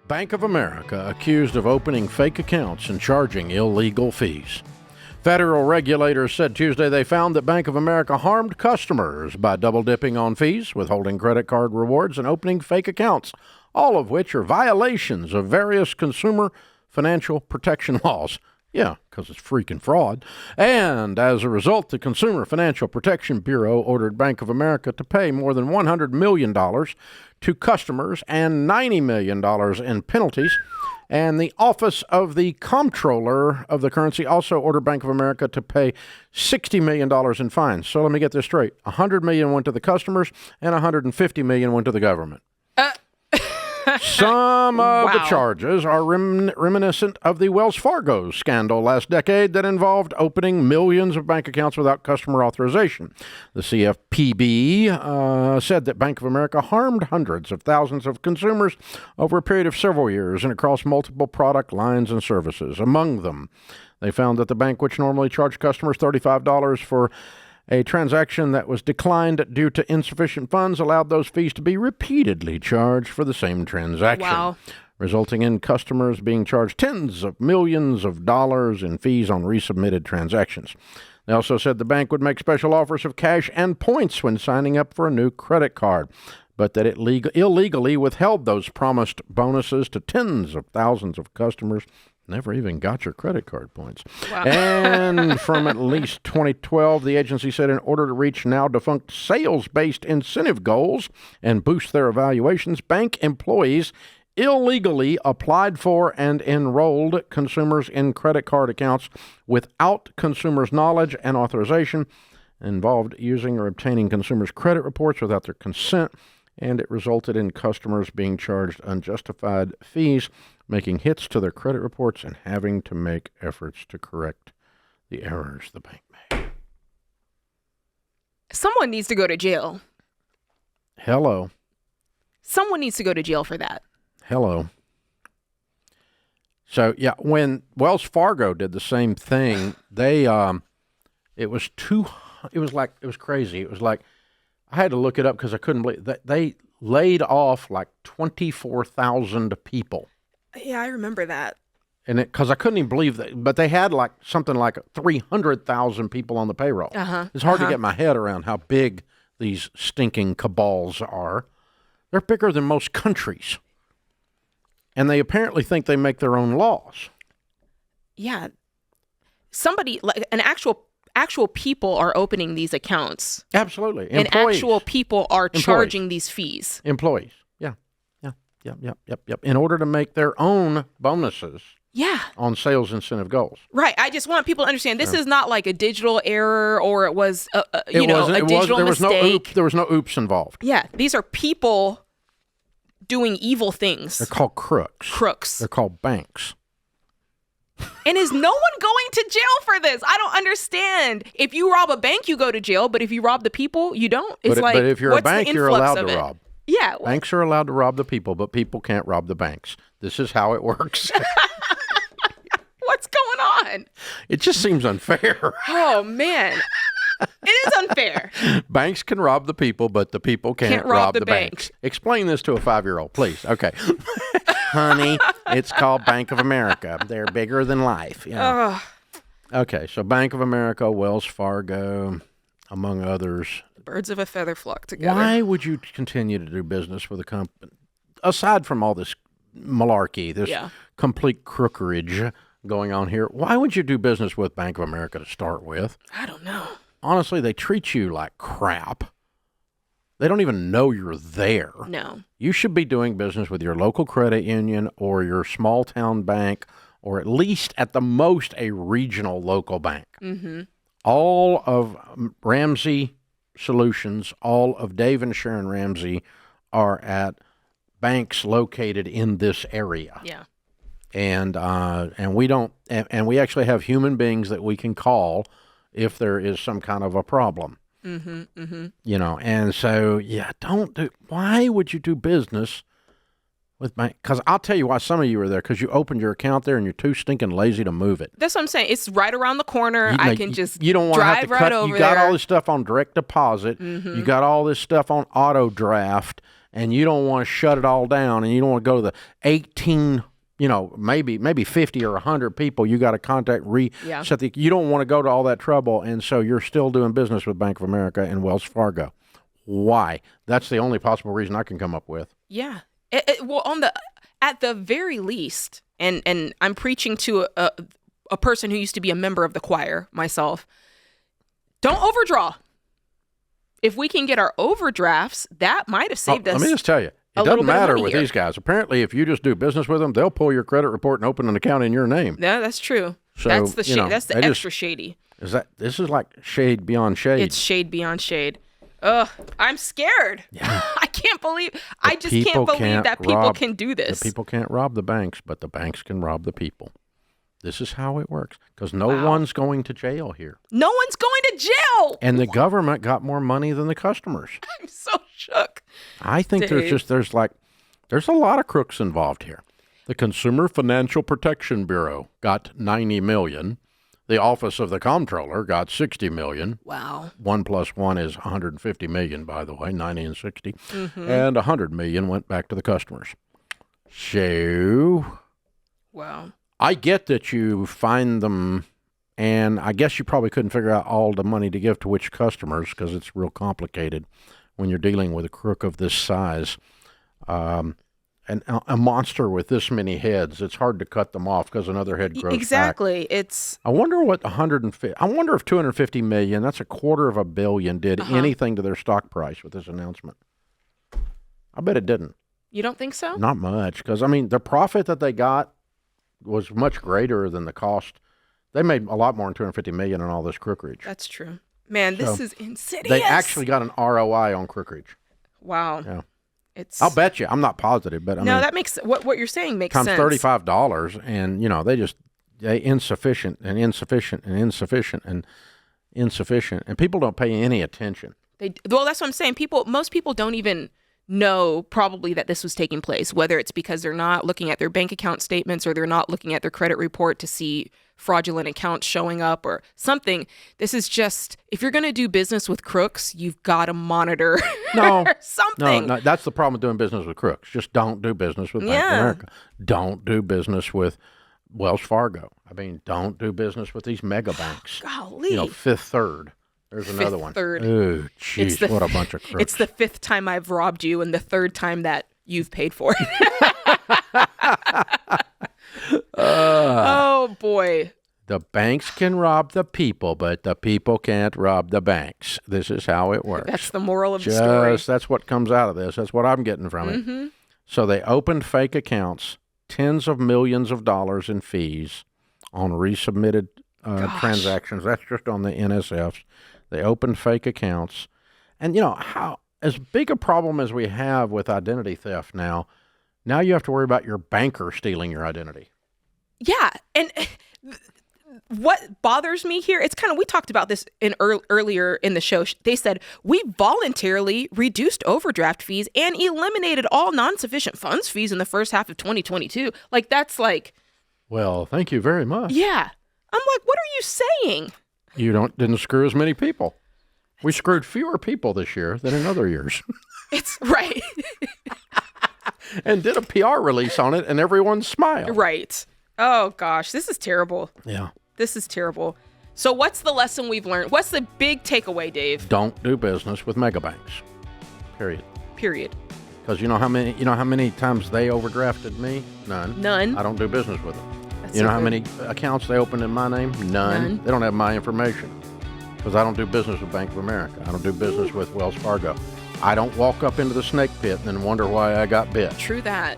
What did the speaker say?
Bank of America accused of opening fake accounts and charging illegal fees. Federal regulators said Tuesday they found that Bank of America harmed customers by double-dipping on fees, withholding credit card rewards, and opening fake accounts, all of which are violations of various consumer financial protection laws. Yeah, because it's freaking fraud. And as a result, the Consumer Financial Protection Bureau ordered Bank of America to pay more than $100 million to customers and $90 million in penalties. And the Office of the Comptroller of the Currency also ordered Bank of America to pay $60 million in fines. So let me get this straight. $100 million went to the customers and $150 million went to the government. Some of the charges are reminiscent of the Wells Fargo scandal last decade that involved opening millions of bank accounts without customer authorization. The CFPB said that Bank of America harmed hundreds of thousands of consumers over a period of several years and across multiple product lines and services. Among them, they found that the bank, which normally charged customers $35 for a transaction that was declined due to insufficient funds, allowed those fees to be repeatedly charged for the same transaction, resulting in customers being charged tens of millions of dollars in fees on resubmitted transactions. They also said the bank would make special offers of cash and points when signing up for a new credit card, but that it illegally withheld those promised bonuses to tens of thousands of customers. Never even got your credit card points. Wow. And from at least 2012, the agency said in order to reach now defunct sales-based incentive goals and boost their evaluations, bank employees illegally applied for and enrolled consumers in credit card accounts without consumers' knowledge and authorization, involved using or obtaining consumers' credit reports without their consent, and it resulted in customers being charged unjustified fees, making hits to their credit reports, and having to make efforts to correct the errors the bank made. Someone needs to go to jail. Hello. Someone needs to go to jail for that. Hello. So, yeah, when Wells Fargo did the same thing, they, it was crazy. It was like, I had to look it up because I couldn't believe that they laid off like 24,000 people. Yeah, I remember that. And because I couldn't even believe that, but they had like something like 300,000 people on the payroll. It's hard to get my head around how big these stinking cabals are. They're bigger than most countries. And they apparently think they make their own laws. Yeah. Somebody, like an actual people are opening these accounts. Absolutely. Employees. And actual people are charging these fees. Employees. Yep. In order to make their own bonuses. Yeah. On sales incentive goals. Right. I just want people to understand this is not like a digital error or it was, a digital mistake. There was no oops involved. Yeah. These are people doing evil things. They're called crooks. They're called banks. And is no one going to jail for this? I don't understand. If you rob a bank, you go to jail, but if you rob the people, you don't. But if you're a bank, you're allowed to rob. Yeah. Banks are allowed to rob the people, but people can't rob the banks. This is how it works. What's going on? It just seems unfair. Oh, man. It is unfair. Banks can rob the people, but the people can't rob the banks. Explain this to a 5-year-old, please. Okay. Honey, it's called Bank of America. They're bigger than life. Yeah. Okay, so Bank of America, Wells Fargo, among others. Birds of a feather flock together. Why would you continue to do business with a company, aside from all this malarkey, this complete crookerage going on here? Why would you do business with Bank of America to start with? I don't know. Honestly, they treat you like crap. They don't even know you're there. No. You should be doing business with your local credit union or your small town bank, or at least at the most a regional local bank. Mm-hmm. All of Ramsey Solutions, all of Dave and Sharon Ramsey are at banks located in this area. Yeah. And we actually have human beings that we can call if there is some kind of a problem. Mm-hmm, mm-hmm. And so, why would you do business with bank? Because I'll tell you why some of you are there, because you opened your account there and you're too stinking lazy to move it. That's what I'm saying. It's right around the corner. I can just you don't want drive to have to right cut. over You got there. all this stuff on direct deposit. Mm-hmm. You got all this stuff on auto draft. and you don't want to shut it all down, and you don't want to go to the 18, maybe 50 or 100 people you got to contact, reset you don't want to go to all that trouble, and so you're still doing business with Bank of America and Wells Fargo. Why? That's the only possible reason I can come up with. Yeah. Well, at the very least, and I'm preaching to a person who used to be a member of the choir myself, don't overdraw. If we can get our overdrafts, that might have saved us. Let me just tell you, it doesn't matter with these guys. Apparently, if you just do business with them, they'll pull your credit report and open an account in your name. Yeah, that's true. So, that's the that's the extra shady. This is like shade beyond shade. It's shade beyond shade. Ugh, I'm scared. Yeah. I can't believe that people can do this. The people can't rob the banks, but the banks can rob the people. This is how it works, because no one's going to jail here. No one's going to jail. And the government got more money than the customers. I'm so shook. I think Dave. there's a lot of crooks involved here. The Consumer Financial Protection Bureau got $90 million. The Office of the Comptroller got $60 million. Wow. 1 + 1 is $150 million, by the way, 90 and 60. Mm-hmm. And $100 million went back to the customers. So, wow. I get that you find them, and I guess you probably couldn't figure out all the money to give to which customers, because it's real complicated when you're dealing with a crook of this size. And a monster with this many heads, it's hard to cut them off because another head grows exactly. back. I wonder what I wonder if $250 million, that's $250 million, did anything to their stock price with this announcement. I bet it didn't. You don't think so? Not much, because the profit that they got was much greater than the cost. They made a lot more than $250 million on all this crookerage. That's true. Man, this is insidious. They actually got an ROI on crookerage. Wow. Yeah. I'll bet you. I'm not positive, but that makes what you're saying makes sense. Times $35, and they insufficient, and people don't pay any attention. Well, that's what I'm saying. Most people don't even know probably that this was taking place, whether it's because they're not looking at their bank account statements or they're not looking at their credit report to see fraudulent accounts showing up or something. This is just, if you're going to do business with crooks, you've got to monitor something. No, that's the problem with doing business with crooks. Just don't do business with Bank of America. Don't do business with Wells Fargo. Don't do business with these mega banks. Golly. Fifth Third. There's another one. Third. Oh, jeez, what a bunch of crooks. It's the fifth time I've robbed you and the third time that you've paid for it. Oh, boy. The banks can rob the people, but the people can't rob the banks. This is how it works. That's the moral of the story. That's what comes out of this. That's what I'm getting from it. So they opened fake accounts, tens of millions of dollars in fees on resubmitted transactions. That's just on the NSFs. They opened fake accounts. And, how as big a problem as we have with identity theft now you have to worry about your banker stealing your identity. Yeah. And what bothers me here, it's kind of, we talked about this earlier in the show. They said, we voluntarily reduced overdraft fees and eliminated all non-sufficient funds fees in the first half of 2022. That's well, thank you very much. Yeah. I'm like, what are you saying? You didn't screw as many people. We screwed fewer people this year than in other years. It's right. And did a PR release on it, and everyone smiled. Right. Oh, gosh. This is terrible. Yeah. This is terrible. So what's the lesson we've learned? What's the big takeaway, Dave? Don't do business with mega banks. Period. Because you know how many times they overdrafted me? None. I don't do business with them. That's how many accounts they opened in my name? None. They don't have my information because I don't do business with Bank of America. I don't do business with Wells Fargo. I don't walk up into the snake pit and then wonder why I got bit. True that.